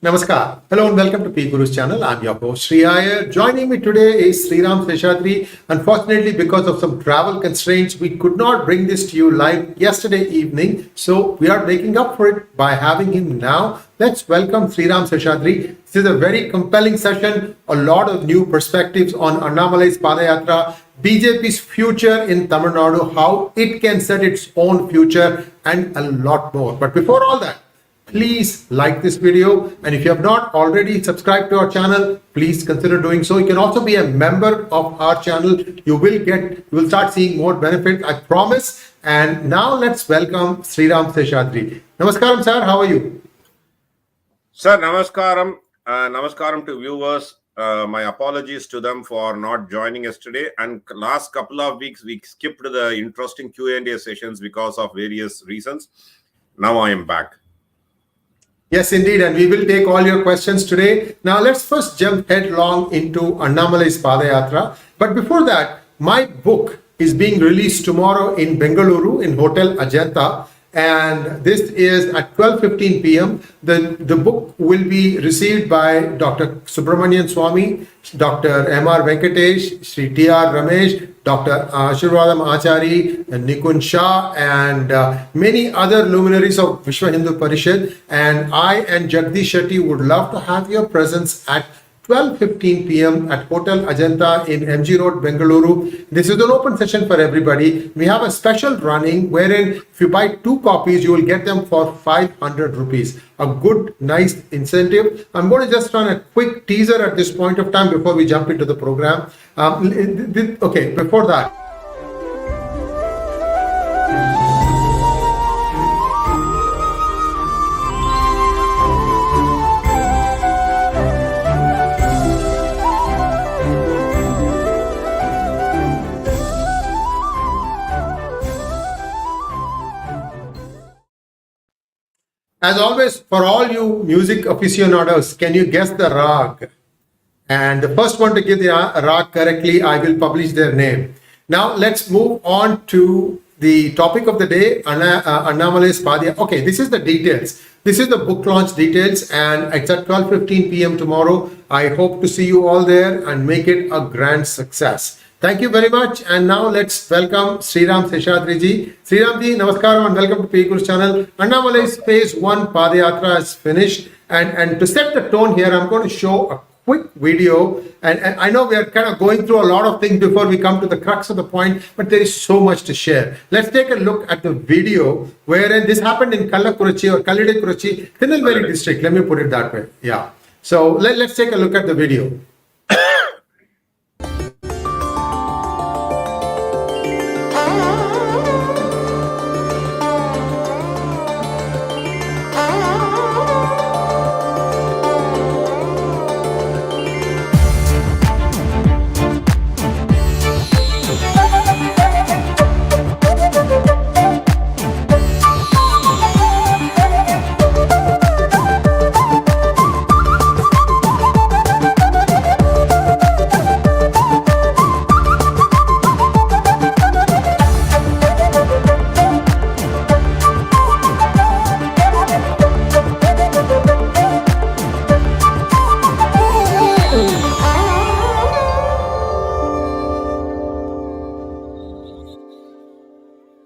Namaskar. Hello and welcome to P Guru's channel. I'm your host Sri Iyer. Joining me today is Sriram Seshadri. Unfortunately, because of some travel constraints, we could not bring this to you live yesterday evening. So we are making up for it by having him now. Let's welcome Sriram Seshadri. This is a very compelling session. A lot of new perspectives on Annamalai's Padayatra, BJP's future in Tamil Nadu, how it can set its own future, and a lot more. But before all that, please like this video, and if you have not already subscribed to our channel, please consider doing so. You can also be a member of our channel. You will start seeing more benefits, I promise. And now let's welcome Sriram Seshadri. Namaskaram, sir. How are you? Sir, namaskaram. Namaskaram to viewers. My apologies to them for not joining yesterday. And last couple of weeks, we skipped the interesting Q&A sessions because of various reasons. Now I am back. Yes, indeed. And we will take all your questions today. Now, let's first jump headlong into Annamalai's Padayatra. But before that, my book is being released tomorrow in Bengaluru in Hotel Ajanta. And this is at 12:15 p.m. The book will be received by Dr. Subramanian Swamy, Dr. M.R. Venkatesh, Sri T.R. Ramesh, Dr. Ashirvadam Achari, Nikun Shah, and many other luminaries of Vishwa Hindu Parishad. And I and Jagdish Shetty would love to have your presence at 12:15 p.m. at Hotel Ajanta in MG Road, Bengaluru. This is an open session for everybody. We have a special running wherein if you buy 2 copies, you will get them for 500 rupees. A good, nice incentive. I'm going to just run a quick teaser at this point of time before we jump into the program. Okay, before that, as always, for all you music aficionados, can you guess the rag? And the first one to give the rag correctly, I will publish their name. Now, let's move on to the topic of the day, Annamalai's Padayatra. Okay, this is the details. This is the book launch details, and it's at 12:15 p.m. tomorrow. I hope to see you all there and make it a grand success. Thank you very much. And now let's welcome Sriram Seshadri ji. Sriram ji, namaskaram and welcome to P Guru's channel. Annamalai's phase 1 Padayatra is finished. And to set the tone here, I'm going to show a quick video. And I know we are kind of going through a lot of things before we come to the crux of the point, but there is so much to share. Let's take a look at the video wherein this happened in Kallakurichi or Kallidakurichi, Tirunelveli district. Let me put it that way. Yeah. So let's take a look at the video.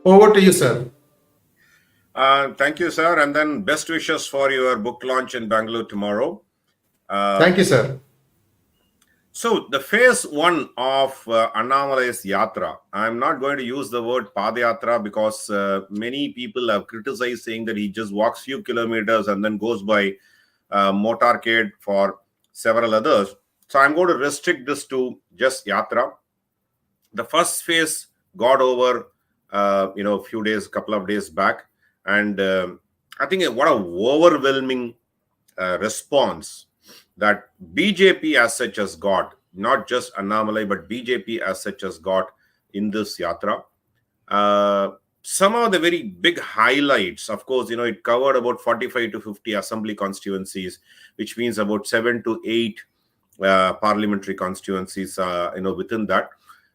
Over to you, sir. Thank you, sir. And then best wishes for your book launch in Bangalore tomorrow. Thank you, sir. So the phase 1 of Annamalai's Yatra, I'm not going to use the word Padayatra because many people have criticized saying that he just walks few kilometers and then goes by motorcade for several others. So I'm going to restrict this to just Yatra. The first phase got over couple of days back. And I think what an overwhelming response that BJP as such has got, not just Annamalai, but BJP as such has got in this Yatra. Some of the very big highlights, of course, it covered about 45 to 50 assembly constituencies, which means about 7 to 8 parliamentary constituencies, within that.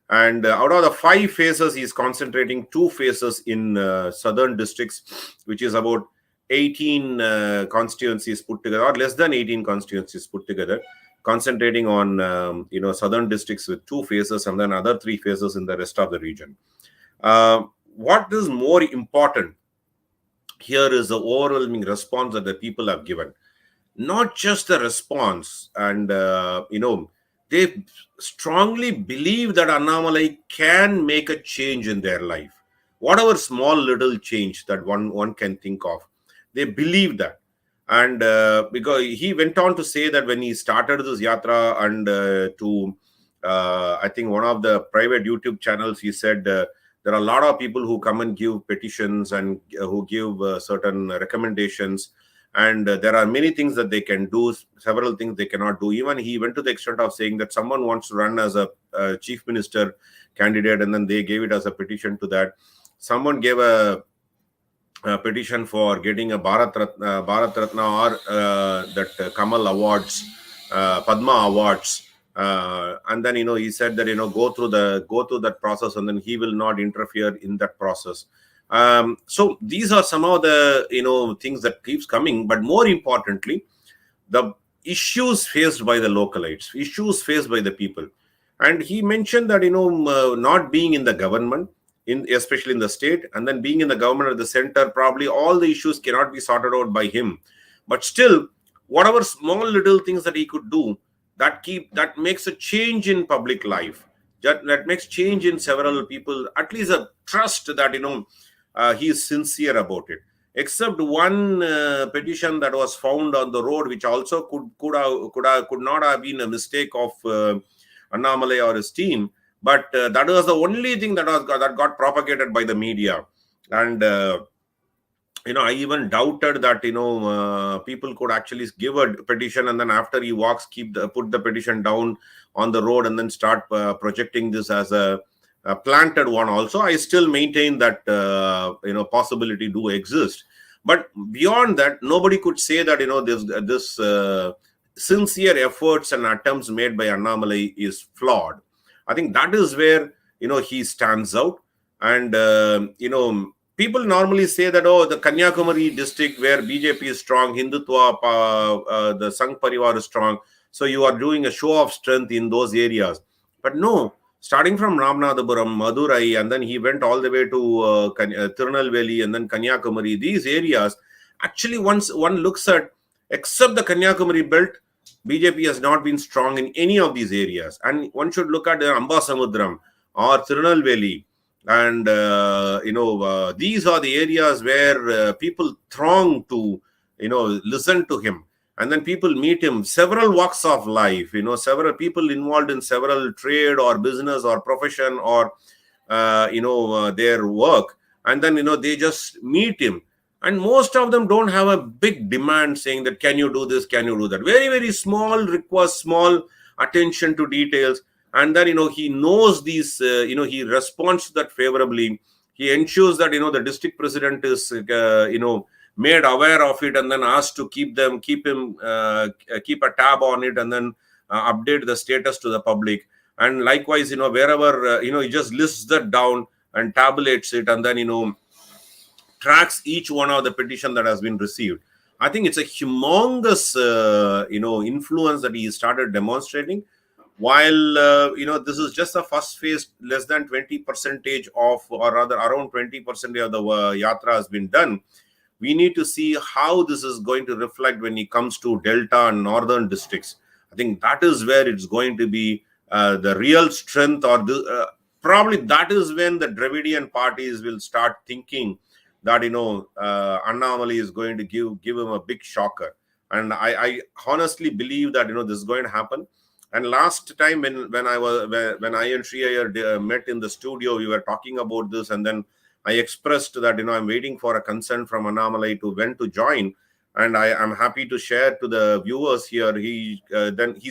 And out of the 5 phases, he's concentrating 2 phases in southern districts, which is about 18 constituencies put together, or less than 18 constituencies put together, concentrating on southern districts with 2 phases, and then other 3 phases in the rest of the region. What is more important here is the overwhelming response that the people have given. Not just the response, and they strongly believe that Annamalai can make a change in their life, whatever small little change that one can think of. They believe that. And because he went on to say that when he started this yatra, and I think one of the private YouTube channels, he said there are a lot of people who come and give petitions, and who give certain recommendations, and there are many things that they can do, several things they cannot do. Even he went to the extent of saying that someone wants to run as a chief minister candidate, and then they gave it as a petition to that. Someone gave a petition for getting a Bharat Ratna or that Kamal Awards, Padma Awards. And then he said that go through that process, and then he will not interfere in that process. So these are some of the things that keeps coming. But more importantly, the issues faced by the localites, issues faced by the people. And he mentioned that not being in the government, especially in the state, and then being in the government at the center, probably all the issues cannot be sorted out by him. But still, whatever small little things that he could do, that makes a change in public life, that makes change in several people, at least a trust that he is sincere about it. Except one petition that was found on the road, which also could not have been a mistake of Annamalai or his team, but that was the only thing that got propagated by the media. And I even doubted that people could actually give a petition, and then after he walks, put the petition down on the road, and then start projecting this as a planted one. Also, I still maintain that possibility do exist. But beyond that, nobody could say that this sincere efforts and attempts made by Annamalai is flawed. I think that is where he stands out. And people normally say that, the Kanyakumari district where BJP is strong, Hindutva, the Sangh Parivar is strong, so you are doing a show of strength in those areas. But no, starting from Ramanathapuram, Madurai, and then he went all the way to Tirunelveli, and then Kanyakumari, these areas, actually once one looks at, except the Kanyakumari belt, BJP has not been strong in any of these areas. And one should look at Ambasamudram or Tirunelveli. And these are the areas where people throng to listen to him, and then people meet him, several walks of life, several people involved in several trade or business or profession or their work, and then they just meet him. And most of them don't have a big demand saying that, can you do this, can you do that? Very, very small request, small attention to details. And then, he knows these, he responds to that favorably. He ensures that, the district president is, made aware of it, and then asked to keep a tab on it, and then update the status to the public. And likewise, wherever, he just lists that down and tabulates it, and then, tracks each one of the petition that has been received. I think it's a humongous, influence that he started demonstrating. While this is just the first phase, less than 20% of, or rather around 20% of the yatra has been done. We need to see how this is going to reflect when it comes to Delta and northern districts. I think that is where it's going to be the real strength, or probably that is when the Dravidian parties will start thinking that Annamalai is going to give him a big shocker. And I honestly believe that this is going to happen. And last time when I and Sri Iyer met in the studio, we were talking about this, and then I expressed that I'm waiting for a consent from Annamalai to when to join. And I am happy to share to the viewers here. He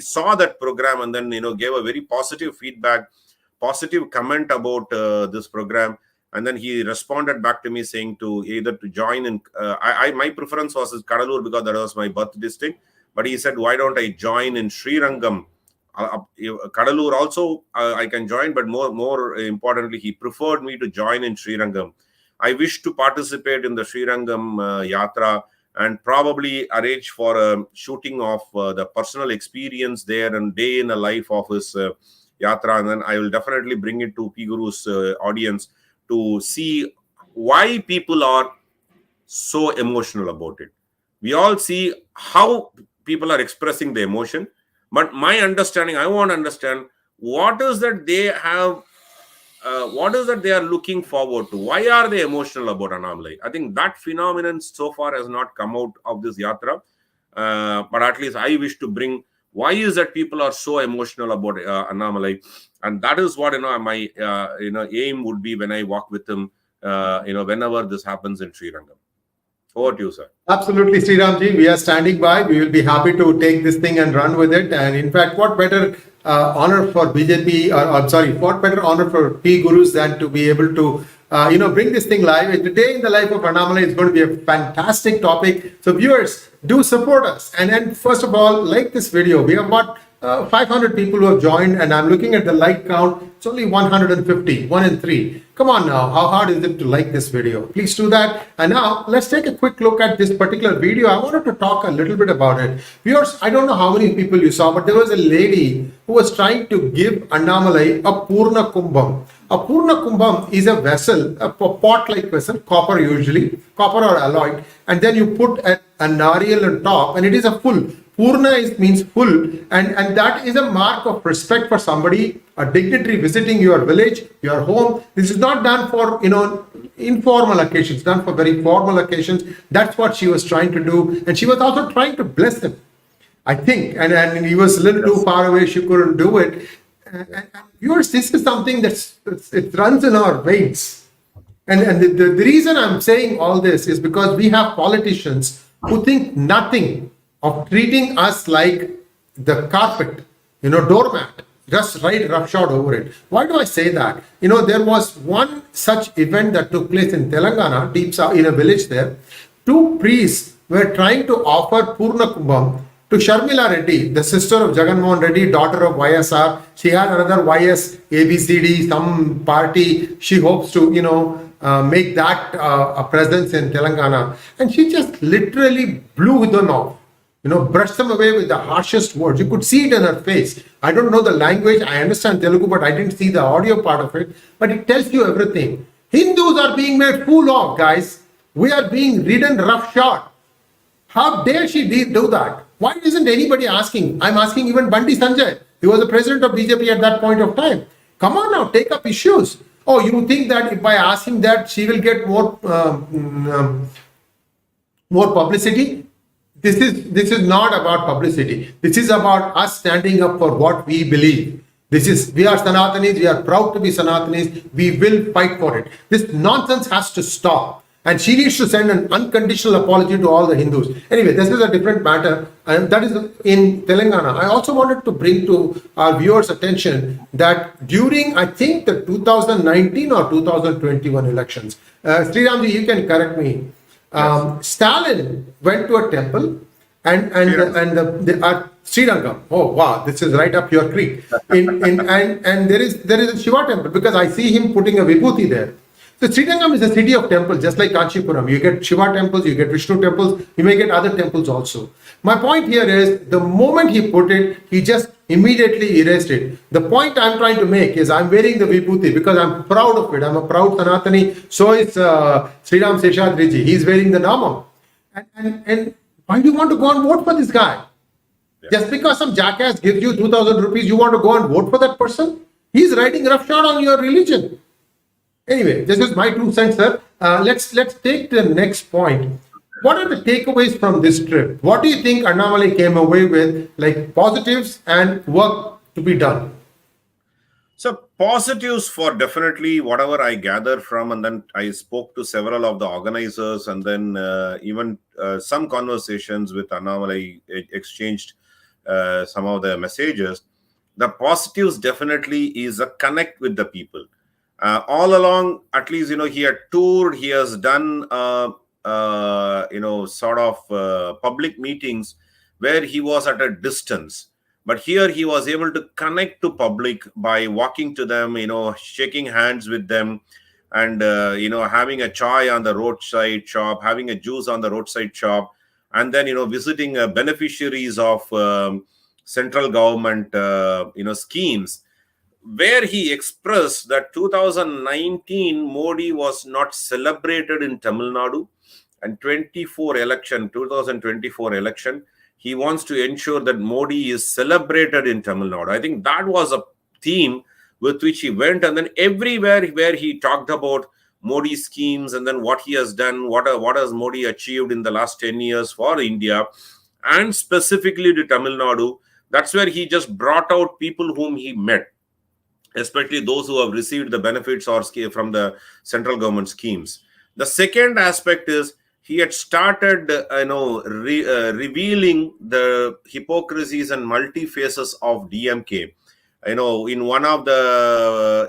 saw that program, and then gave a very positive feedback, positive comment about this program. And then he responded back to me saying to either to join in. My preference was Kadalur because that was my birth district. But he said, why don't I join in Srirangam? Kadalur also I can join, but more importantly, he preferred me to join in Srirangam. I wish to participate in the Srirangam yatra, and probably arrange for a shooting of the personal experience there and day in the life of his yatra. And then I will definitely bring it to P Guru's audience to see why people are so emotional about it. We all see how people are expressing the emotion, but my understanding, I want to understand what is that they have, what is that they are looking forward to. Why are they emotional about Annamalai? I think that phenomenon so far has not come out of this yatra, but at least I wish to bring why is that people are so emotional about Annamalai, and that is what my aim would be when I walk with him. Whenever this happens in Srirangam. Over to you, sir. Absolutely, Sriramji. We are standing by. We will be happy to take this thing and run with it. And in fact, what better honor for BJP, what better honor for P Gurus than to be able to, bring this thing live. And today in the life of Annamalai is going to be a fantastic topic. So viewers, do support us. And then first of all, like this video. We have got 500 people who have joined, and I'm looking at the like count. It's only 150, 1 in 3. Come on now, how hard is it to like this video? Please do that. And now let's take a quick look at this particular video. I wanted to talk a little bit about it. Viewers, I don't know how many people you saw, but there was a lady who was trying to give Annamalai a Purna Kumbham. A Purna Kumbham is a vessel, a pot-like vessel, copper usually, copper or alloy, and then you put a nariyal on top, and it is a full. Purna means full, and that is a mark of respect for somebody, a dignitary visiting your village, your home. This is not done for, informal occasions, done for very formal occasions. That's what she was trying to do. And she was also trying to bless him, I think. And he was a little too far away, she couldn't do it. And viewers, this is something it runs in our veins. And the reason I'm saying all this is because we have politicians who think nothing of treating us like the carpet, doormat, just ride roughshod over it. Why do I say that? There was one such event that took place in Telangana, deep south, in a village there. 2 priests were trying to offer Purna Kumbham to Sharmila Reddy, the sister of Jagannath Reddy, daughter of YSR. She had another YS, ABCD, some party. She hopes to, make that a presence in Telangana. And she just literally blew them off. Brushed them away with the harshest words. You could see it in her face. I don't know the language. I understand Telugu, but I didn't see the audio part of it. But it tells you everything. Hindus are being made fool of, guys. We are being ridden roughshod. How dare she do that? Why isn't anybody asking? I'm asking even Bandi Sanjay. He was the president of BJP at that point of time. Come on now, take up issues. Oh, you think that by asking that she will get more publicity? This is not about publicity. This is about us standing up for what we believe. We are Sanatanis. We are proud to be Sanatanis. We will fight for it. This nonsense has to stop. And she needs to send an unconditional apology to all the Hindus. Anyway, this is a different matter. And that is in Telangana. I also wanted to bring to our viewers' attention that during, I think, the 2019 or 2021 elections, Sriramji, you can correct me. Stalin went to a temple and Srirangam. Oh wow, this is right up your creek. And there is a Shiva temple because I see him putting a vibhuti there. So Srirangam is a city of temples, just like Kanchipuram. You get Shiva temples, you get Vishnu temples, you may get other temples also. My point here is the moment he put it, he just immediately erased it. The point I'm trying to make is I'm wearing the vibhuti because I'm proud of it. I'm a proud Sanatani. So is Sriram Seshadri ji. He's wearing the Namam. And why do you want to go and vote for this guy? Yeah. Just because some jackass gives you 2,000 rupees, you want to go and vote for that person? He's riding roughshod on your religion. Anyway, this is my 2 cents, sir. Let's take the next point. What are the takeaways from this trip? What do you think Annamalai came away with, like positives and work to be done? So positives for definitely whatever I gathered from, and then I spoke to several of the organizers, and then even some conversations with Annamalai, exchanged some of the messages. The positives definitely is a connect with the people. All along, at least, he had toured, he has done, sort of public meetings where he was at a distance. But here he was able to connect to public by walking to them, shaking hands with them, and, having a chai on the roadside shop, having a juice on the roadside shop, and then visiting beneficiaries of central government schemes, where he expressed that 2019 Modi was not celebrated in Tamil Nadu, and 2024 election, he wants to ensure that Modi is celebrated in Tamil Nadu. I think that was a theme with which he went, and then everywhere where he talked about Modi schemes and then what he has done, what has Modi achieved in the last 10 years for India, and specifically to Tamil Nadu. That's where he just brought out people whom he met, especially those who have received the benefits or from the central government schemes. The second aspect is he had started, revealing the hypocrisies and multi-faces of DMK. In one of the,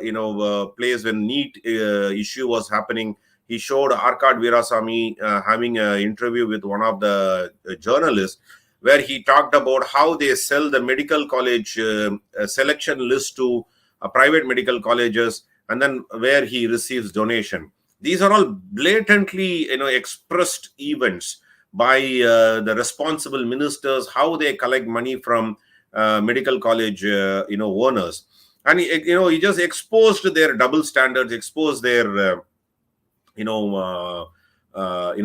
place when NEET issue was happening, he showed Arkad Veerasamy having an interview with one of the journalists, where he talked about how they sell the medical college selection list to private medical colleges, and then where he receives donation. These are all blatantly expressed events by the responsible ministers, how they collect money from medical college owners, and he just exposed their double standards, exposed their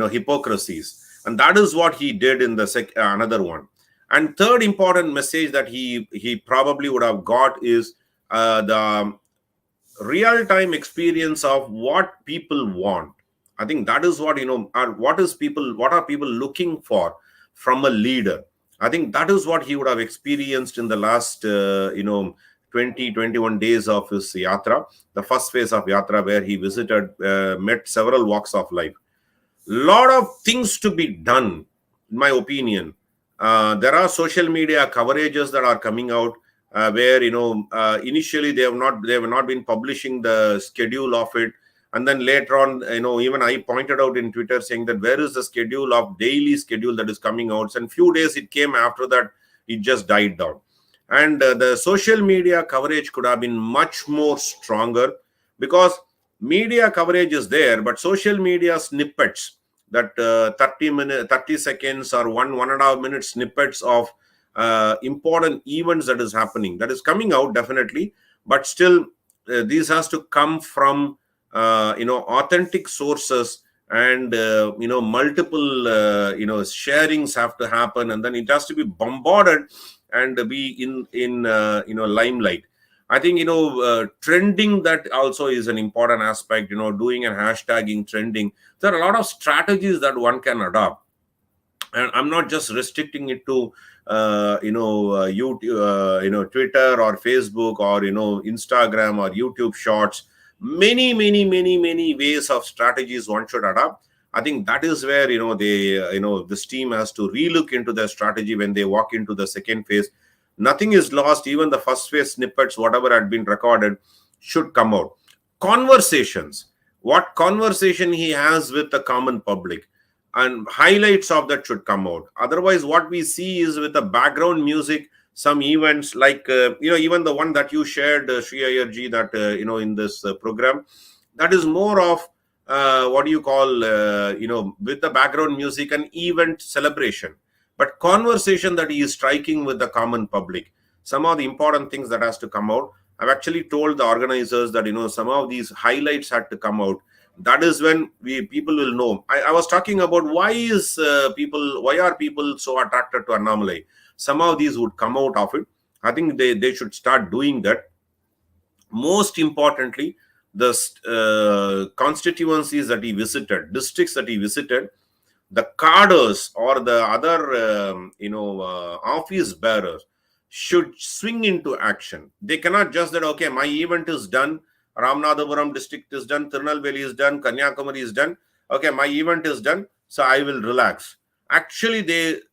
hypocrisies, and that is what he did in the another one. And third important message that he probably would have got is the real-time experience of what people want. I think that is what what are people looking for from a leader. I think that is what he would have experienced in the last 21 days of his yatra, the first phase of yatra, where he visited, met several walks of life. Lot of things to be done, in my opinion. There are social media coverages that are coming out, where initially they have not been publishing the schedule of it, and then later on, even I pointed out in Twitter saying that where is the schedule of daily schedule that is coming out, and few days it came, after that it just died down. And the social media coverage could have been much more stronger, because media coverage is there, but social media snippets, that 30 seconds or 1.5 minute snippets of important events that is happening, that is coming out definitely, but still these has to come from authentic sources, and multiple sharings have to happen, and then it has to be bombarded and be in limelight. I think trending, that also is an important aspect, doing and hashtagging trending. There are a lot of strategies that one can adopt, and I'm not just restricting it to YouTube, Twitter or Facebook or Instagram or YouTube Shorts. Many ways of strategies one should adopt. I think that is where this team has to relook into their strategy when they walk into the second phase. Nothing is lost. Even the first phase snippets, whatever had been recorded, should come out. Conversations, what conversation he has with the common public, and highlights of that should come out. Otherwise, what we see is with the background music, some events like even the one that you shared, Sri Ayarji, that in this program, that is more of what do you call with the background music and event celebration, but conversation that he is striking with the common public. Some of the important things that has to come out. I've actually told the organizers that some of these highlights had to come out. That is when people will know. I was talking about why are people so attracted to Annamalai. Some of these would come out of it. I think they should start doing that. Most importantly, the constituencies that he visited, districts that he visited, the cadres or the other office bearers should swing into action. They cannot just that, okay, my event is done, Ramanathapuram district is done, Tirunelveli is done, Kanyakumari is done, okay, my event is done, so I will relax. Actually,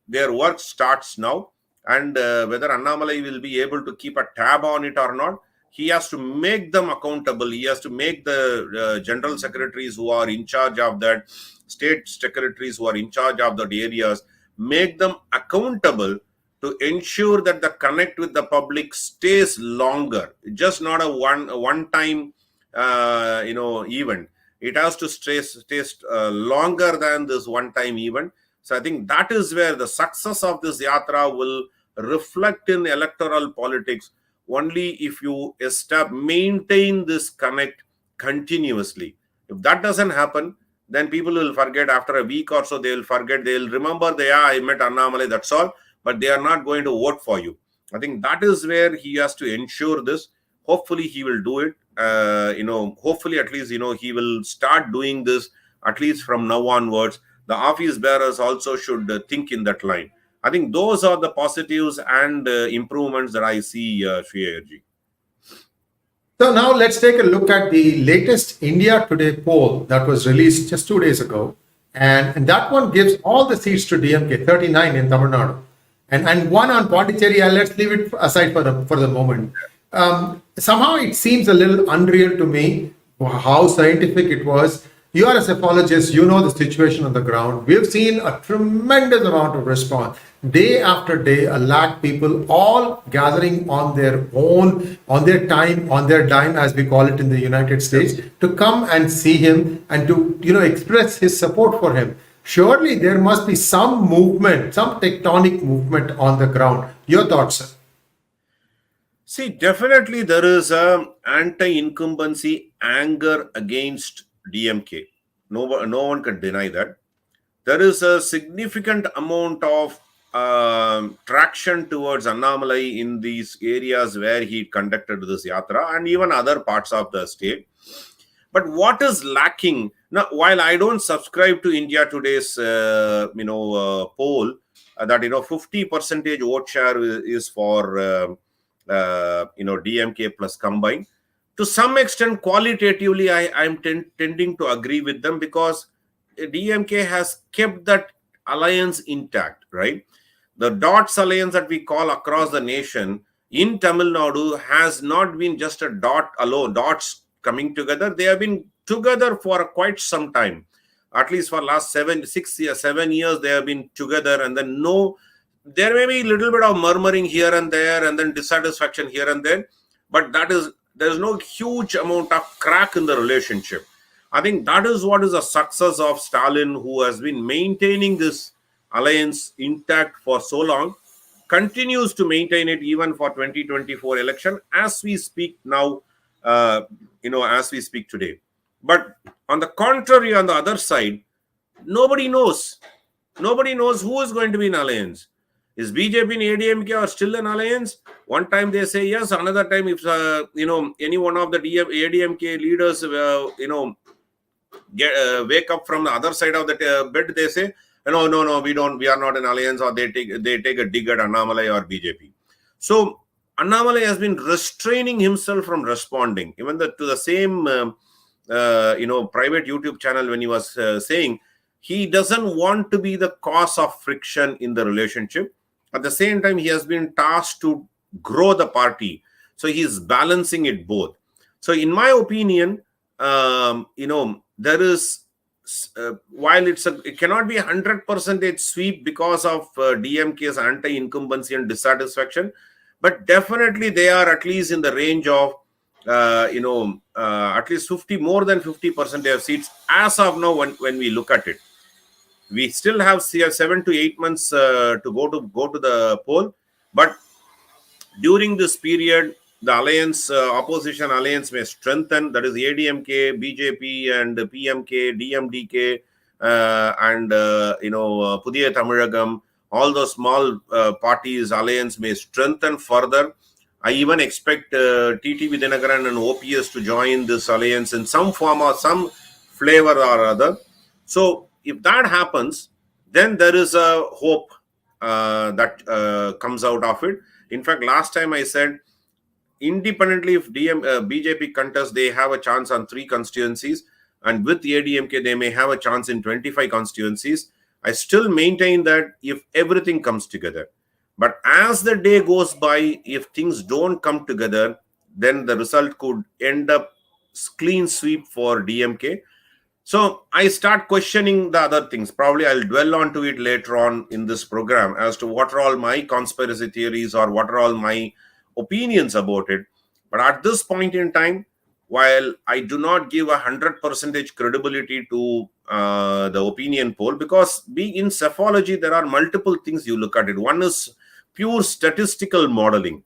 their work starts now, and whether Annamalai will be able to keep a tab on it or not, he has to make them accountable. He has to make the general secretaries who are in charge of that, state secretaries who are in charge of that areas, make them accountable to ensure that the connect with the public stays longer. Just not a one-time event. It has to stay longer than this one-time event. So I think that is where the success of this yatra will reflect in electoral politics only if you maintain this connect continuously. If that doesn't happen, then people will forget after a week or so. They will forget. They will remember, I met Annamalai, that's all, but they are not going to vote for you. I think that is where he has to ensure this. Hopefully he will do it. Hopefully at least, he will start doing this at least from now onwards. The office bearers also should think in that line. I think those are the positives and improvements that I see, Sri. So now let's take a look at the latest India Today poll that was released just 2 days ago. And that one gives all the seats to DMK, 39 in Tamil Nadu. And one on Pondicherry, let's leave it aside for the moment. Somehow it seems a little unreal to me how scientific it was. You are a psephologist, you know the situation on the ground. We've seen a tremendous amount of response. Day after day, a lakh people all gathering on their own, on their time, on their dime, as we call it in the United States, to come and see him and to, express his support for him. Surely there must be some movement, some tectonic movement on the ground. Your thoughts, sir? See, definitely there is a anti-incumbency anger against DMK. No one can deny that. There is a significant amount of traction towards Annamalai in these areas where he conducted this yatra and even other parts of the state. But what is lacking now? While I don't subscribe to India Today's poll that 50% vote share is for DMK plus combined, to some extent qualitatively I'm tending to agree with them, because DMK has kept that alliance intact, right? The dots alliance that we call across the nation in Tamil Nadu has not been just a dot alone, dots coming together. They have been together for quite some time, at least for last 7 years they have been together. And then there may be a little bit of murmuring here and there, and then dissatisfaction here and there, but there's no huge amount of crack in the relationship. I think that is what is a success of Stalin, who has been maintaining this alliance intact for so long, continues to maintain it even for 2024 election as we speak now, as we speak today. But on the contrary, on the other side, nobody knows who is going to be in alliance. Is BJP and ADMK are still in alliance? One time they say yes, another time if any one of the ADMK leaders wake up from the other side of the bed, they say no, we are not in alliance, or they take a dig at Annamalai or BJP. So Annamalai has been restraining himself from responding, even to the same private YouTube channel, when he was saying he doesn't want to be the cause of friction in the relationship. At the same time, he has been tasked to grow the party, so he is balancing it both. So in my opinion, there is while it cannot be 100% sweep because of DMK's anti-incumbency and dissatisfaction, but definitely they are at least in the range of at least more than 50% of seats as of now. When we look at it, we still have 7 to 8 months to go to the poll, but during this period, the alliance, opposition alliance may strengthen. That is ADMK, BJP, and PMK, DMDK, and Pudhiya Tamizhagam. All those small parties alliance may strengthen further. I even expect TTV Dinakaran and OPS to join this alliance in some form or some flavor or other. So if that happens, then there is a hope that comes out of it. In fact, last time I said, independently, if BJP contests, they have a chance on 3 constituencies, and with ADMK, they may have a chance in 25 constituencies. I still maintain that if everything comes together. But as the day goes by, if things don't come together, then the result could end up clean sweep for DMK. So I start questioning the other things. Probably I'll dwell onto it later on in this program as to what are all my conspiracy theories or what are all my opinions about it. But at this point in time, while I do not give 100% credibility to the opinion poll, because being in psephology, there are multiple things you look at it. One is pure statistical modeling.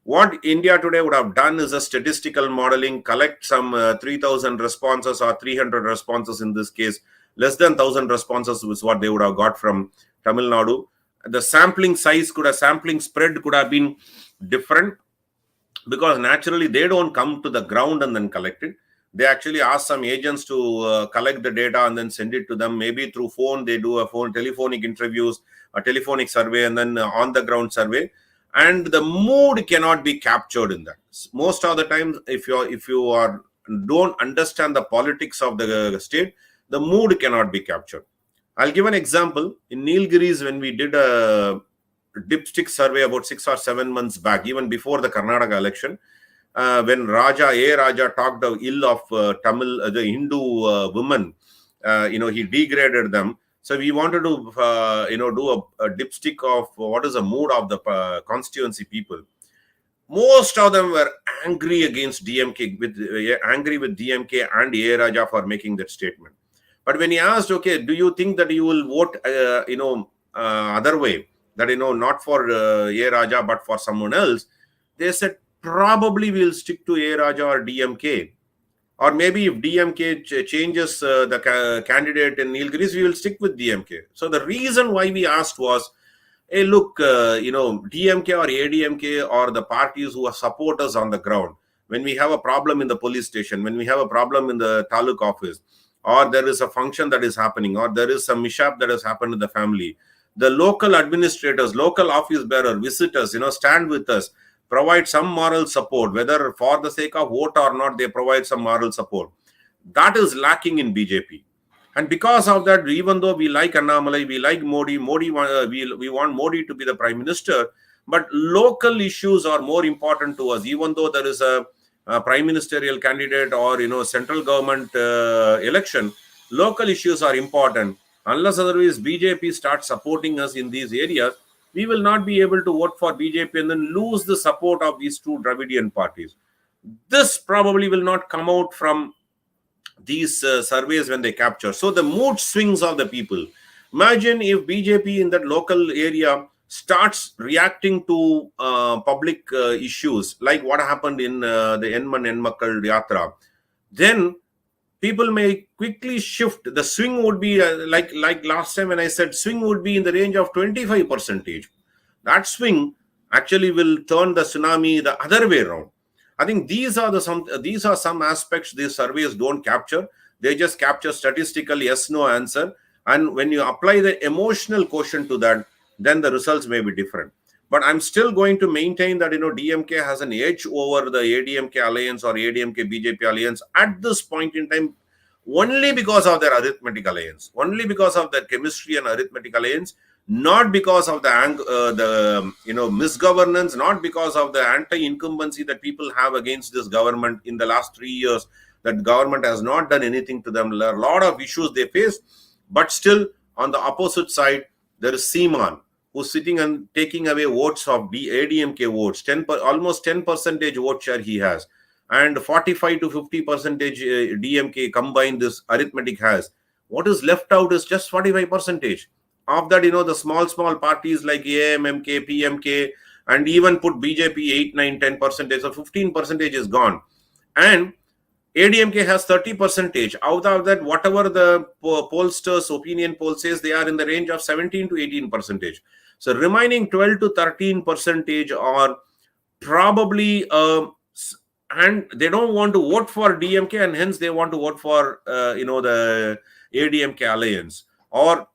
What India today would have done is a statistical modeling, collect some 3,000 responses or 300 responses in this case. Less than 1,000 responses was what they would have got from Tamil Nadu. The sampling size sampling spread could have been different, because naturally they don't come to the ground and then collect it. They actually ask some agents to collect the data and then send it to them. Maybe through phone, they do a telephonic interviews, a telephonic survey, and then on the ground survey. And the mood cannot be captured in that. Most of the times, if you don't understand the politics of the state, the mood cannot be captured. I'll give an example. In Nilgiris, when we did a dipstick survey about 6 or 7 months back, even before the Karnataka election, when Raja talked ill of Tamil, the Hindu women, he degraded them. So we wanted to, do a dipstick of what is the mood of the constituency people. Most of them were angry against DMK, angry with DMK and A. Raja for making that statement. But when he asked, okay, do you think that you will vote, other way, that, not for A. Raja, but for someone else? They said, probably we'll stick to A. Raja or DMK. Or maybe if DMK changes the candidate in Nilgiris, we will stick with DMK. So the reason why we asked was, hey, look, DMK or ADMK or the parties who are supporters on the ground, when we have a problem in the police station, when we have a problem in the taluk office, or there is a function that is happening, or there is some mishap that has happened in the family, the local administrators, local office bearer, visitors, stand with us, provide some moral support, whether for the sake of vote or not, they provide some moral support. That is lacking in BJP. And because of that, even though we like Annamalai, we like Modi, we want Modi to be the prime minister, but local issues are more important to us. Even though there is a prime ministerial candidate or, central government election, local issues are important. Unless otherwise BJP starts supporting us in these areas, we will not be able to vote for BJP and then lose the support of these two Dravidian parties. This probably will not come out from these surveys when they capture. So the mood swings of the people. Imagine if BJP in that local area starts reacting to public issues, like what happened in the Enman Enmakkal Yatra, then people may quickly shift. The swing would be like last time when I said swing would be in the range of 25%. That swing actually will turn the tsunami the other way around. I think these are some aspects these surveys don't capture. They just capture statistical yes, no answer. And when you apply the emotional quotient to that, then the results may be different. But I'm still going to maintain that, DMK has an edge over the ADMK alliance or ADMK BJP alliance at this point in time, only because of their arithmetic alliance, only because of their chemistry and arithmetic alliance, not because of the misgovernance, not because of the anti-incumbency that people have against this government in the last 3 years. That government has not done anything to them. There are a lot of issues they face, but still on the opposite side, there is Seaman, who's sitting and taking away votes of the ADMK votes, almost 10% vote share he has, and 45 to 50% DMK combined this arithmetic has. What is left out is just 45%. Of that, the small parties like AMMK, PMK, and even put BJP 8, 9, 10%, so 15% is gone. And ADMK has 30%. Out of that, whatever the pollsters' opinion poll says, they are in the range of 17 to 18%. So remaining 12 to 13% are probably, and they don't want to vote for DMK, and hence they want to vote for, the ADMK alliance or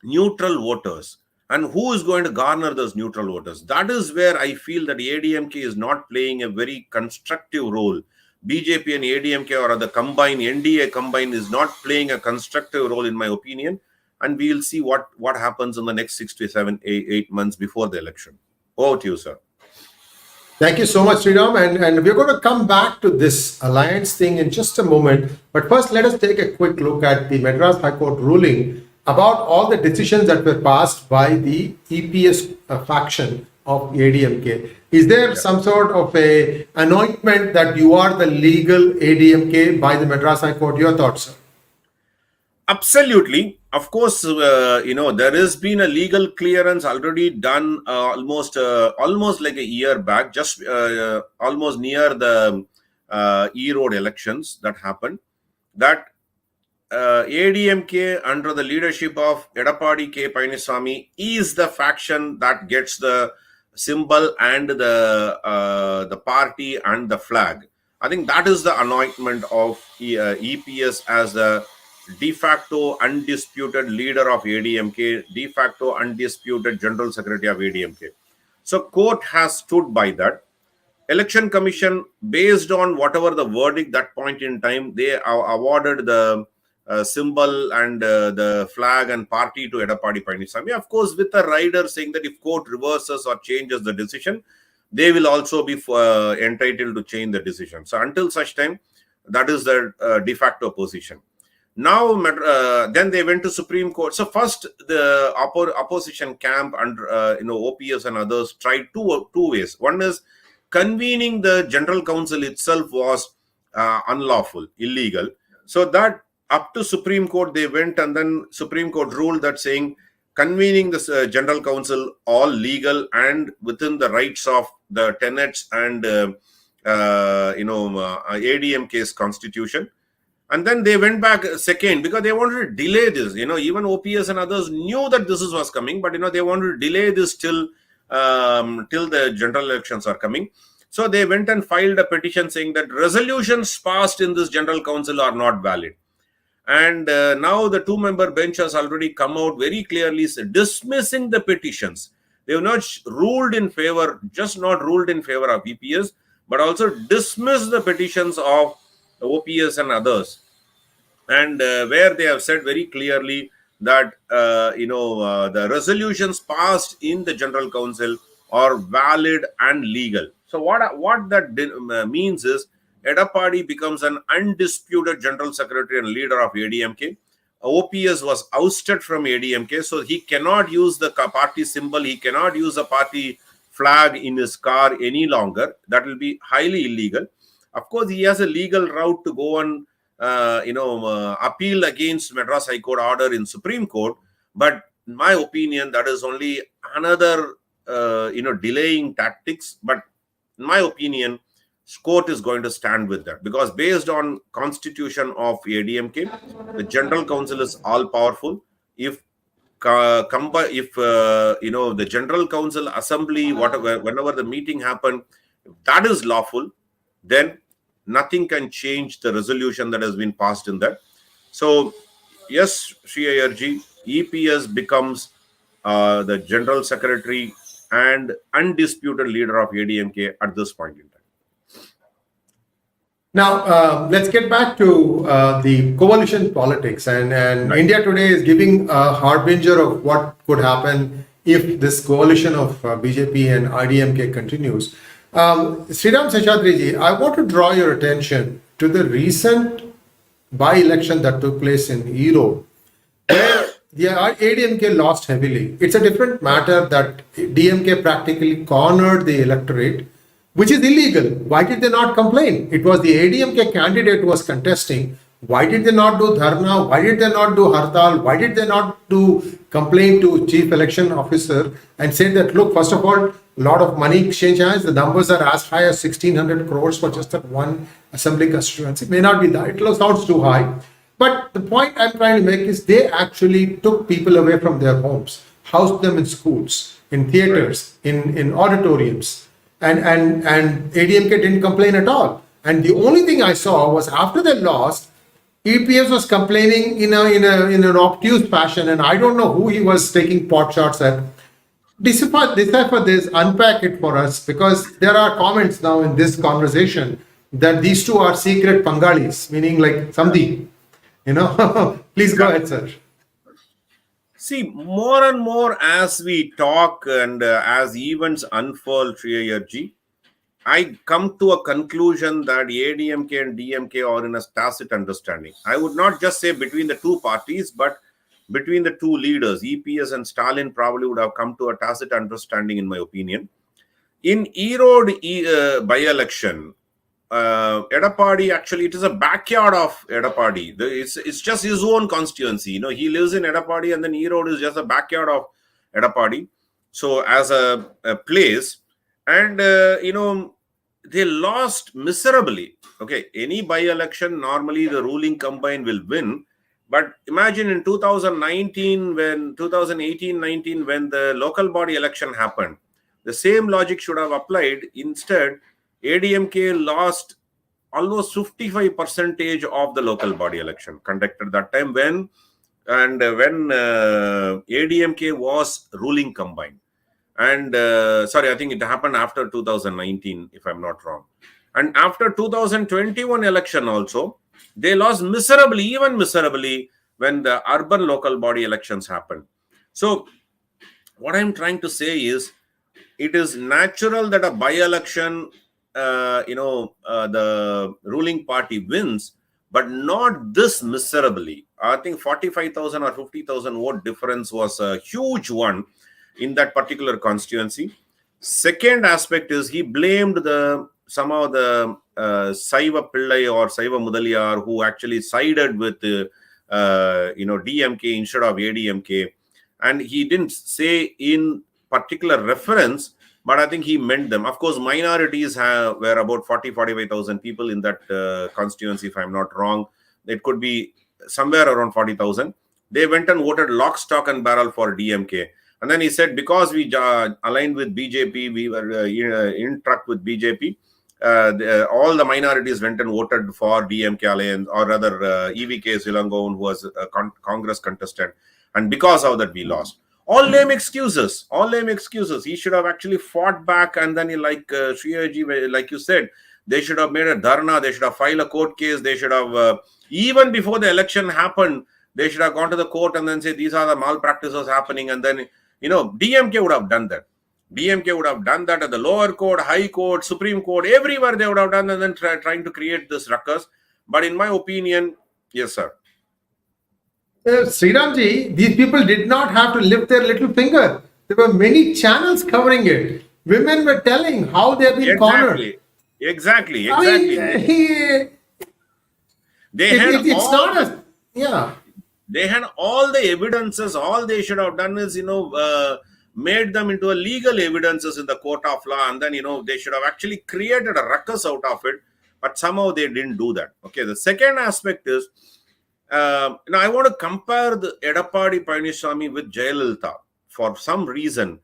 neutral voters. And who is going to garner those neutral voters? That is where I feel that ADMK is not playing a very constructive role. BJP and ADMK or the combined, NDA combined, is not playing a constructive role in my opinion. And we will see what happens in the next 6 to 7, 8 months before the election. Over to you, sir. Thank you so much, Sriram. And we're going to come back to this alliance thing in just a moment. But first, let us take a quick look at the Madras High Court ruling about all the decisions that were passed by the EPS faction of ADMK. Is there some sort of a anointment that you are the legal ADMK by the Madras High Court? Your thoughts, sir? Absolutely. Of course, there has been a legal clearance already done almost like a year back, just almost near the E-Road elections that happened. That ADMK under the leadership of Edappadi K. Palaniswamy is the faction that gets the symbol and the party and the flag. I think that is the anointment of EPS as the de facto undisputed leader of ADMK, de facto undisputed general secretary of ADMK. So court has stood by that. Election Commission, based on whatever the verdict that point in time, they awarded the symbol and the flag and party to Edappadi Palaniswamy. Of course, with a rider saying that if court reverses or changes the decision, they will also be entitled to change the decision. So until such time, that is the de facto position. Now, then they went to Supreme Court. So first, the opposition camp under OPS and others tried two ways. One is convening the General Council itself was unlawful, illegal. So that up to Supreme Court they went, and then Supreme Court ruled that saying convening the General Council all legal and within the rights of the tenets and ADMK's constitution. And then they went back second because they wanted to delay this. Even OPS and others knew that this was coming, but they wanted to delay this till the general elections are coming. So they went and filed a petition saying that resolutions passed in this General Council are not valid. And now the two-member bench has already come out very clearly dismissing the petitions. They have not ruled in favor, just not ruled in favor of EPS, but also dismissed the petitions of OPS and others. And where they have said very clearly that the resolutions passed in the General Council are valid and legal. So what that means is Edappadi becomes an undisputed General Secretary and leader of ADMK. OPS was ousted from ADMK, so he cannot use the party symbol, he cannot use a party flag in his car any longer. That will be highly illegal. Of course, he has a legal route to go and appeal against Madras High Court order in Supreme Court. But in my opinion, that is only another delaying tactics. But in my opinion, court is going to stand with that, because based on constitution of ADMK, the General Council is all powerful. If the General Council assembly, whenever the meeting happened, that is lawful, then nothing can change the resolution that has been passed in that. So yes, Sri ARG, EPS becomes the General Secretary and undisputed leader of ADMK at this point in time. Now, let's get back to the coalition politics. And right. India today is giving a harbinger of what could happen if this coalition of BJP and ADMK continues. Sriram Seshadri ji, I want to draw your attention to the recent by-election that took place in E-Road, where the ADMK lost heavily. It's a different matter that DMK practically cornered the electorate, which is illegal. Why did they not complain? It was the ADMK candidate who was contesting. Why did they not do dharna? Why did they not do hartal? Why did they not do complaint to chief election officer and say that, look, first of all, a lot of money exchange hands. The numbers are as high as 1,600 crores for just that one assembly constituency. It may not be that. It sounds too high. But the point I'm trying to make is they actually took people away from their homes, housed them in schools, in theaters, in auditoriums. And ADMK didn't complain at all. And the only thing I saw was after they lost, EPS was complaining in an obtuse fashion, and I don't know who he was taking pot shots at. Decipher this, unpack it for us, because there are comments now in this conversation that these two are secret Pangalis, meaning like Samdi. Please go ahead, sir. See, more and more as we talk and as events unfold, Sri ARG, I come to a conclusion that ADMK and DMK are in a tacit understanding. I would not just say between the two parties, but between the two leaders, EPS and Stalin, probably would have come to a tacit understanding, in my opinion. In Erode by-election, Edapadi, actually, it is a backyard of Edapadi. It's just his own constituency. He lives in Edapadi, and then Erode is just a backyard of Edapadi. So as a place, and they lost miserably. Okay, any by-election, normally the ruling combine will win. But imagine in 2018-19, when the local body election happened, the same logic should have applied. Instead, ADMK lost almost 55% of the local body election conducted that time when ADMK was ruling combined. And sorry, I think it happened after 2019, if I'm not wrong. And after 2021 election also, they lost miserably, even miserably, when the urban local body elections happened. So what I'm trying to say is, it is natural that a by-election, the ruling party wins, but not this miserably. I think 45,000 or 50,000 vote difference was a huge one in that particular constituency. Second aspect is, he blamed somehow the Saiva Pillai or Saiva Mudaliar, who actually sided with DMK instead of ADMK, and he didn't say in particular reference, but I think he meant them. Of course, minorities were about 45,000 people in that constituency, if I'm not wrong. It could be somewhere around 40,000. They went and voted lock, stock and barrel for DMK. And then he said, because we aligned with BJP, we were in truck with BJP, all the minorities went and voted for DMK alliance, or rather EVK Silangovan, who was a Congress contestant. And because of that, we lost. All lame excuses. He should have actually fought back, and then like Sriyaji, like you said, they should have made a dharna, they should have filed a court case, they should have, even before the election happened, they should have gone to the court and then say, these are the malpractices happening, and then, DMK would have done that. DMK would have done that at the lower court, high court, Supreme Court, everywhere they would have done, and then trying to create this ruckus. But in my opinion, yes, sir. Sriramji, these people did not have to lift their little finger. There were many channels covering it. Women were telling how they have been cornered. Exactly. They had all the evidences. All they should have done is, made them into a legal evidences in the court of law, and then, they should have actually created a ruckus out of it. But somehow they didn't do that. Okay, the second aspect is, I want to compare the Edapadi Palaniswamy with Jayalalitha. For some reason,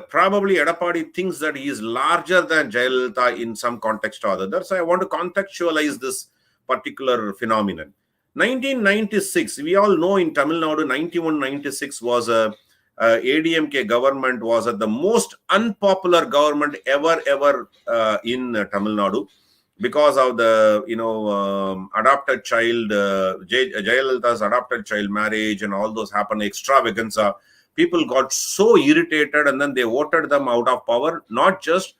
probably Edapadi thinks that he is larger than Jayalalitha in some context or other. So I want to contextualize this particular phenomenon. 1996, we all know in Tamil Nadu, 91-96 was a ADMK government, was the most unpopular government ever in Tamil Nadu, because of the adopted child, Jayalalitha's adopted child marriage and all those happened, extravaganza. People got so irritated, and then they voted them out of power. Not just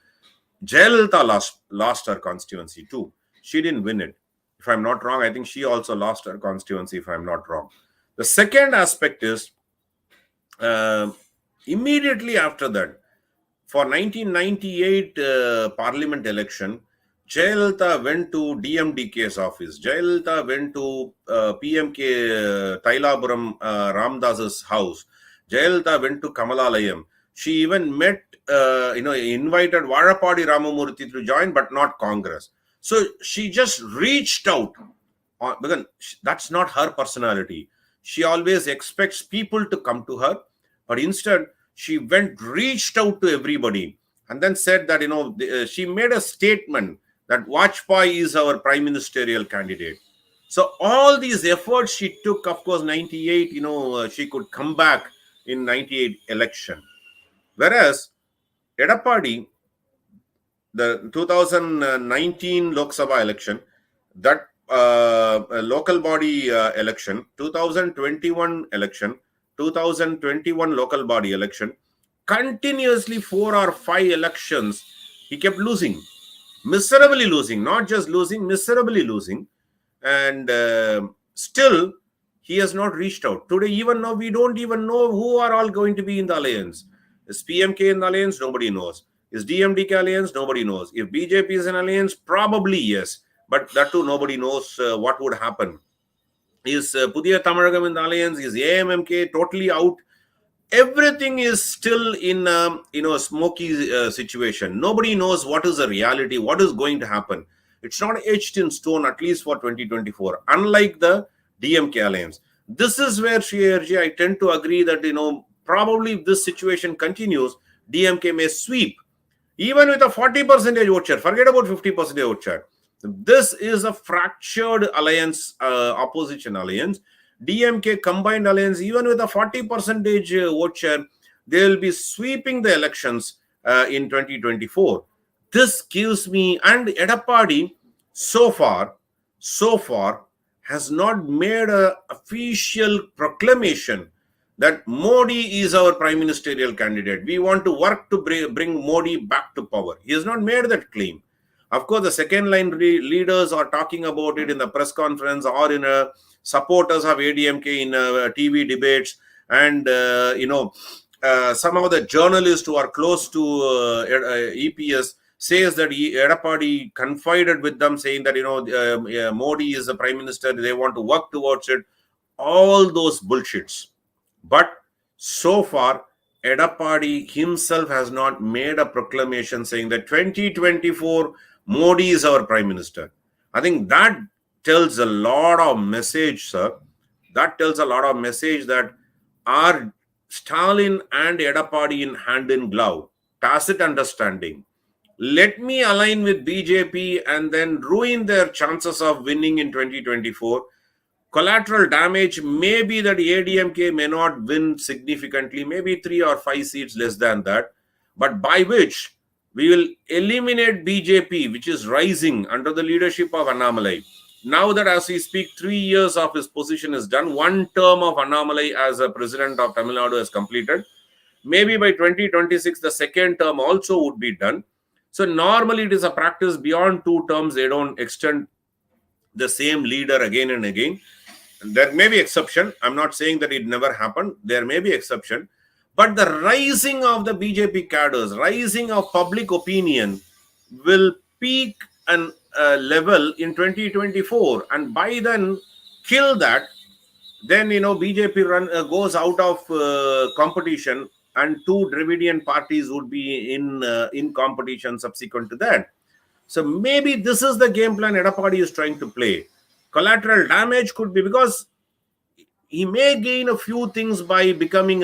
Jayalalitha lost her constituency too. She didn't win it. If I'm not wrong, I think she also lost her constituency, if I'm not wrong. The second aspect is, immediately after that, for 1998 parliament election, Jayalalitha went to DMDK's office. Jayalalitha went to PMK Tailapuram Ramdas's house. Jayalalitha went to Kamalalayam. She even met, invited Varapadi Ramamurthy to join, but not Congress. So she just reached out, because that's not her personality. She always expects people to come to her, but instead she reached out to everybody, and then said that, she made a statement that Vajpayee is our prime ministerial candidate. So all these efforts she took, of course, 98, she could come back in 98 election. Whereas Edapadi, the 2019 Lok Sabha election, that local body election, 2021 election, 2021 local body election, continuously 4 or 5 elections, he kept losing. Miserably losing, not just losing, miserably losing. And still, He has not reached out. Today, even now, we don't even know who are all going to be in the alliance. Is PMK in the alliance? Nobody knows. Is DMDK alliance? Nobody knows. If BJP is in alliance, probably yes. But that too, nobody knows what would happen. Is Pudhiya Tamazhagam in the alliance? Is AMMK totally out? Everything is still in a smoky situation. Nobody knows what is the reality, what is going to happen. It's not etched in stone, at least for 2024, unlike the DMK alliance. This is where, Sriram, I tend to agree that probably if this situation continues, DMK may sweep even with a 40% vote share. Forget about 50% vote share. This is a fractured alliance, opposition alliance. DMK combined alliance, even with a 40% vote share, they will be sweeping the elections in 2024. This gives me, and Edappadi so far has not made an official proclamation that Modi is our prime ministerial candidate. We want to work to bring Modi back to power. He has not made that claim. Of course, the second line leaders are talking about it in the press conference or in supporters of ADMK in TV debates, and some of the journalists who are close to EPS says that Edappadi confided with them, saying that Modi is the prime minister, they want to work towards it. All those bullshits. But so far, Edappadi himself has not made a proclamation saying that 2024 Modi is our prime minister. I think that tells a lot of message, sir. That tells a lot of message that are Stalin and Edappadi in hand in glove, tacit understanding. Let me align with BJP and then ruin their chances of winning in 2024. Collateral damage may be that ADMK may not win significantly, maybe 3 or 5 seats less than that, but by which we will eliminate BJP, which is rising under the leadership of Annamalai. Now that as we speak, 3 years of his position is done, 1 term of Annamalai as a president of Tamil Nadu is completed. Maybe by 2026, the second term also would be done. So normally it is a practice beyond 2 terms, they don't extend the same leader again and again. There may be exception. I'm not saying that it never happened. There may be exception. But the rising of the BJP cadres, rising of public opinion will peak and level in 2024. And by then, kill that. Then, BJP goes out of competition, and 2 Dravidian parties would be in competition subsequent to that. So maybe this is the game plan Edappadi is trying to play. Collateral damage could be because he may gain a few things by becoming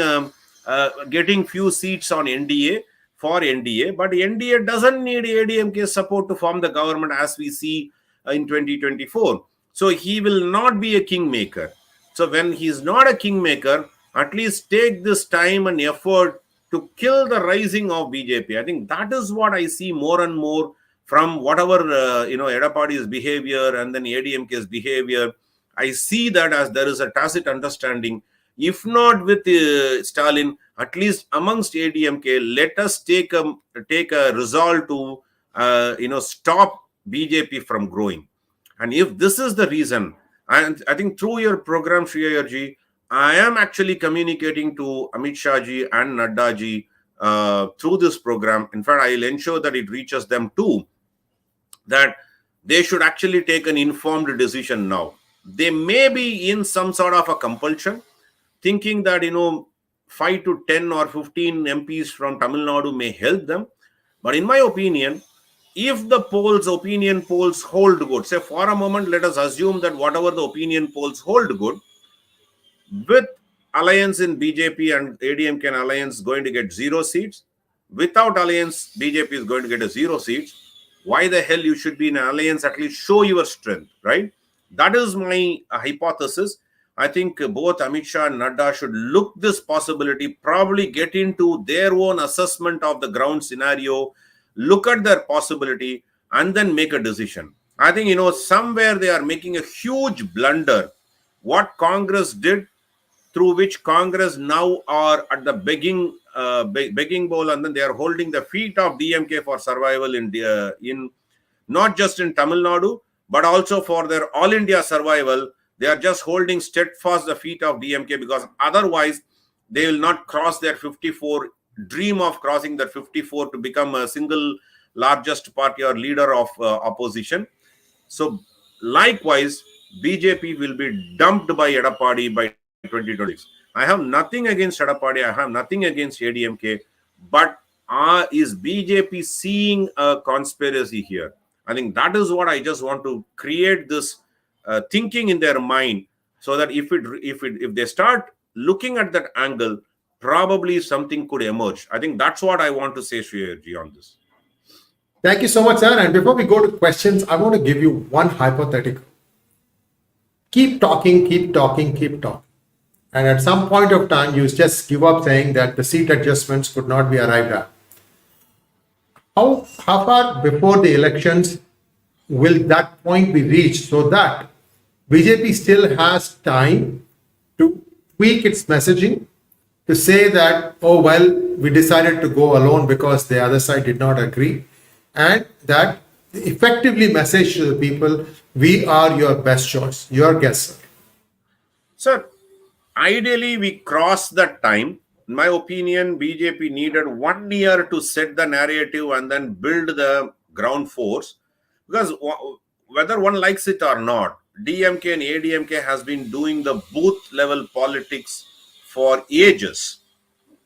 getting few seats on NDA for NDA, but NDA doesn't need ADMK support to form the government as we see in 2024. So he will not be a kingmaker. So when he's not a kingmaker, at least take this time and effort to kill the rising of BJP. I think that is what I see more and more from whatever Edappadi's behavior and then ADMK's behavior. I see that as there is a tacit understanding, if not with Stalin, at least amongst ADMK, let us take a resolve to stop BJP from growing. And if this is the reason, and I think through your program, Sriram, I am actually communicating to Amit Shah ji and Nadda ji through this program. In fact, I will ensure that it reaches them too, that they should actually take an informed decision now. They may be in some sort of a compulsion, thinking that 5 to 10 or 15 MPs from Tamil Nadu may help them. But in my opinion, if the opinion polls hold good, say for a moment, let us assume that whatever the opinion polls hold good, with alliance in BJP and ADMK alliance going to get 0 seats, without alliance, BJP is going to get 0 seats. Why the hell you should be in an alliance? At least show your strength, right? That is my hypothesis. I think both Amit Shah and Nadda should look this possibility, probably get into their own assessment of the ground scenario, look at their possibility, and then make a decision. I think, somewhere they are making a huge blunder. What Congress did, through which Congress now are at the begging bowl, and then they are holding the feet of DMK for survival in not just in Tamil Nadu, but also for their all India survival. They are just holding steadfast the feet of DMK, because otherwise they will not cross their 54, dream of crossing that 54 to become a single largest party or leader of opposition. So likewise, BJP will be dumped by Edappadi by 2026. I have nothing against Edappadi, I have nothing against ADMK, but is BJP seeing a conspiracy here? I think that is what I just want to create this thinking in their mind, so that if they start looking at that angle, probably something could emerge. I think that's what I want to say, Shriyarji, on this. Thank you so much, sir. And before we go to questions, I want to give you one hypothetical. Keep talking, keep talking, keep talking. And at some point of time, you just give up saying that the seat adjustments could not be arrived at. How far before the elections will that point be reached, so that BJP still has time to tweak its messaging, to say that, oh, well, we decided to go alone because the other side did not agree, and that effectively message to the people, we are your best choice, your guess, sir. Sir, ideally, we crossed that time. In my opinion, BJP needed 1 year to set the narrative and then build the ground force. Because whether one likes it or not, DMK and ADMK has been doing the booth level politics for ages.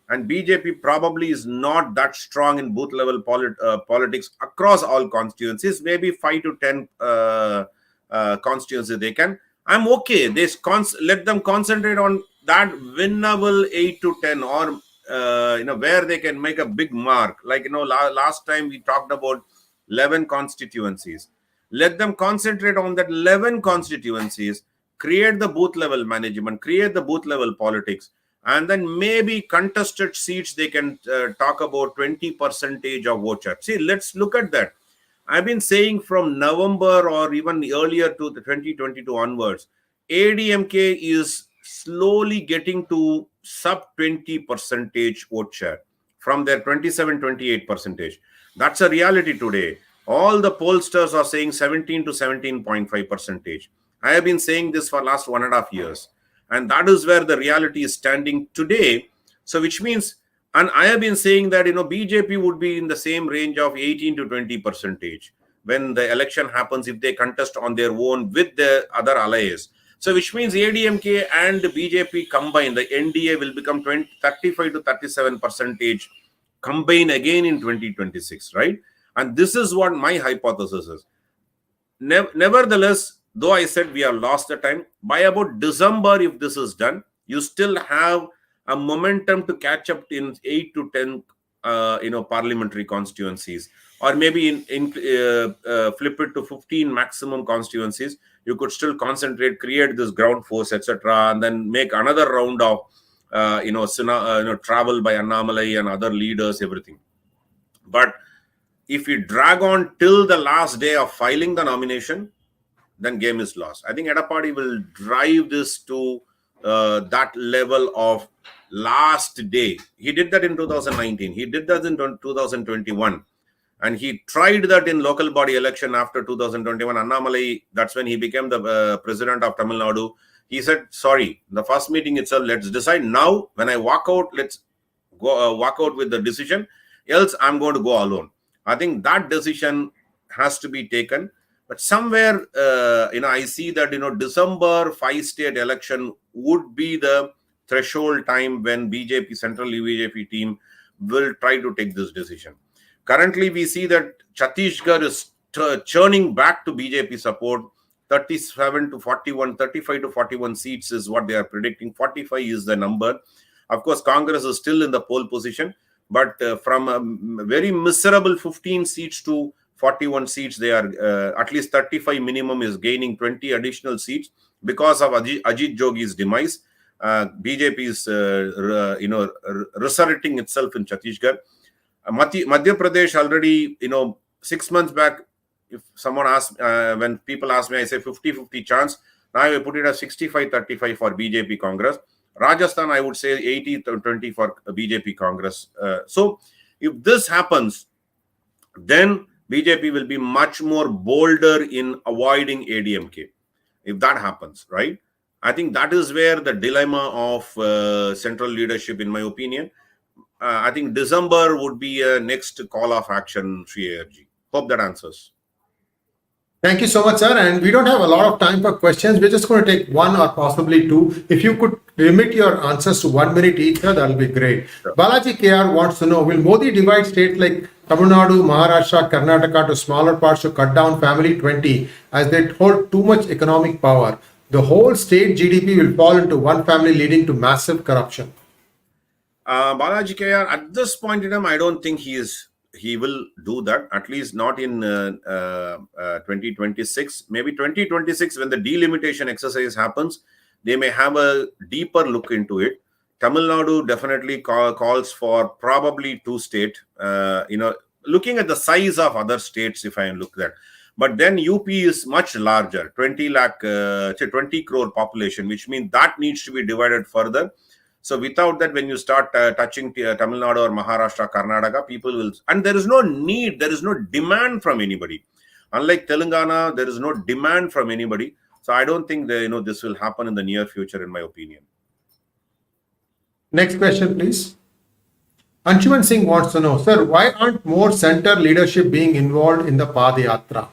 And BJP probably is not that strong in booth level politics across all constituencies, maybe 5 to 10 constituencies they can. I'm okay. Let them concentrate on that winnable 8 to 10, or where they can make a big mark. Like, last time we talked about 11 constituencies. Let them concentrate on that 11 constituencies, create the booth level management, create the booth level politics, and then maybe contested seats they can talk about 20% of vote share. See, let's look at that. I've been saying from November or even earlier to the 2022 onwards, ADMK is slowly getting to sub 20% vote share from their 27-28%. That's a reality today. All the pollsters are saying 17 to 17.5%. I have been saying this for last 1.5 years. And that is where the reality is standing today. So which means, and I have been saying that, BJP would be in the same range of 18 to 20% when the election happens, if they contest on their own with the other allies. So which means ADMK and BJP combined, the NDA will become 35 to 37% combined again in 2026, right? And this is what my hypothesis is. Nevertheless, though I said we have lost the time, by about December, if this is done, you still have a momentum to catch up in 8 to 10, parliamentary constituencies, or maybe flip it to 15 maximum constituencies. You could still concentrate, create this ground force, etc., and then make another round of, travel by Annamalai and other leaders, everything. But if we drag on till the last day of filing the nomination, then game is lost. I think Edappadi will drive this to that level of last day. He did that in 2019. He did that in 2021. And he tried that in local body election after 2021. Annamalai, that's when he became the president of Tamil Nadu. He said, sorry, the first meeting itself, let's decide now. When I walk out, let's go walk out with the decision. Else, I'm going to go alone. I think that decision has to be taken. But somewhere, I see that, December 5-state election would be the threshold time when central BJP team will try to take this decision. Currently, we see that Chhattisgarh is churning back to BJP support. 37 to 41, 35 to 41 seats is what they are predicting. 45 is the number. Of course, Congress is still in the pole position. But from a very miserable 15 seats to 41 seats, they are at least 35 minimum is gaining 20 additional seats because of Ajit Jogi's demise. BJP is, resurrecting itself in Chhattisgarh. Madhya Pradesh already, 6 months back, if someone asks, when people ask me, I say 50-50 chance. Now I put it as 65-35 for BJP Congress. Rajasthan, I would say 80-20 for BJP Congress. So if this happens, then BJP will be much more bolder in avoiding ADMK. if that happens, right? I think that is where the dilemma of central leadership, in my opinion. I think December would be a next call of action, Sri ARG. Hope that answers. Thank you so much, sir. And we don't have a lot of time for questions. We're just going to take one or possibly two. If you could limit your answers to 1 minute each, sir, that'll be great. Sure. Balaji KR wants to know, will Modi divide states like Tamil Nadu, Maharashtra, Karnataka to smaller parts to cut down family 20 as they hold too much economic power? The whole state GDP will fall into one family, leading to massive corruption. Balaji KR, at this point in time, I don't think he will do that, at least not in 2026. Maybe 2026, when the delimitation exercise happens, they may have a deeper look into it. Tamil Nadu definitely calls for probably 2 states, looking at the size of other states, if I look at. But then UP is much larger, 20 crore population, which means that needs to be divided further. So without that, when you start touching Tamil Nadu or Maharashtra, Karnataka, people will, and there is no need, there is no demand from anybody. Unlike Telangana, there is no demand from anybody. So I don't think that, this will happen in the near future, in my opinion. Next question, please. Anshuman Singh wants to know, sir, why aren't more center leadership being involved in the Padayatra?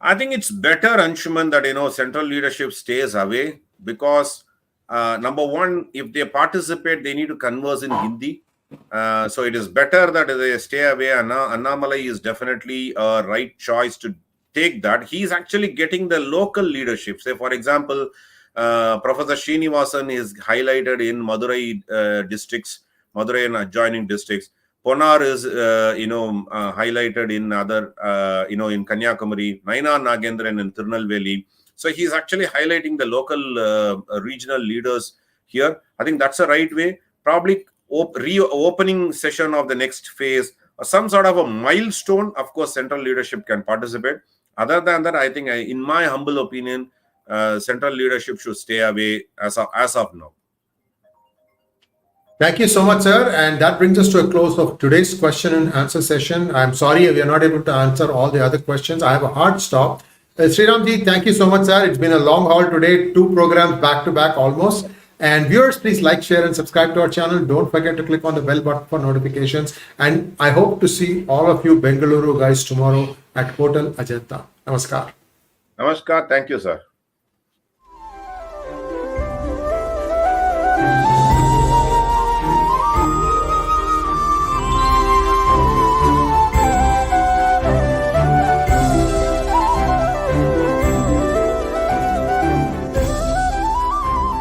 I think it's better, Anshuman, that, central leadership stays away, because number one, if they participate, they need to converse in Hindi. So it is better that they stay away. Annamalai is definitely a right choice to take that. He's actually getting the local leadership. Say, for example, Professor Srinivasan is highlighted in Madurai districts, Madurai and adjoining districts. Ponar is, highlighted in other, in Kanyakumari, Naina Nagendran in Tirunelveli. So he's actually highlighting the local regional leaders here. I think that's the right way. Probably reopening session of the next phase, or some sort of a milestone. Of course, central leadership can participate. Other than that, I think, in my humble opinion, central leadership should stay away as of now. Thank you so much, sir. And that brings us to a close of today's question and answer session. I'm sorry we are not able to answer all the other questions. I have a hard stop. Sriram ji, thank you so much, sir. It's been a long haul today, 2 programs back to back almost. And viewers, please like, share, and subscribe to our channel. Don't forget to click on the bell button for notifications. And I hope to see all of you Bengaluru guys tomorrow at Hotel Ajanta. Namaskar. Namaskar. Thank you, sir.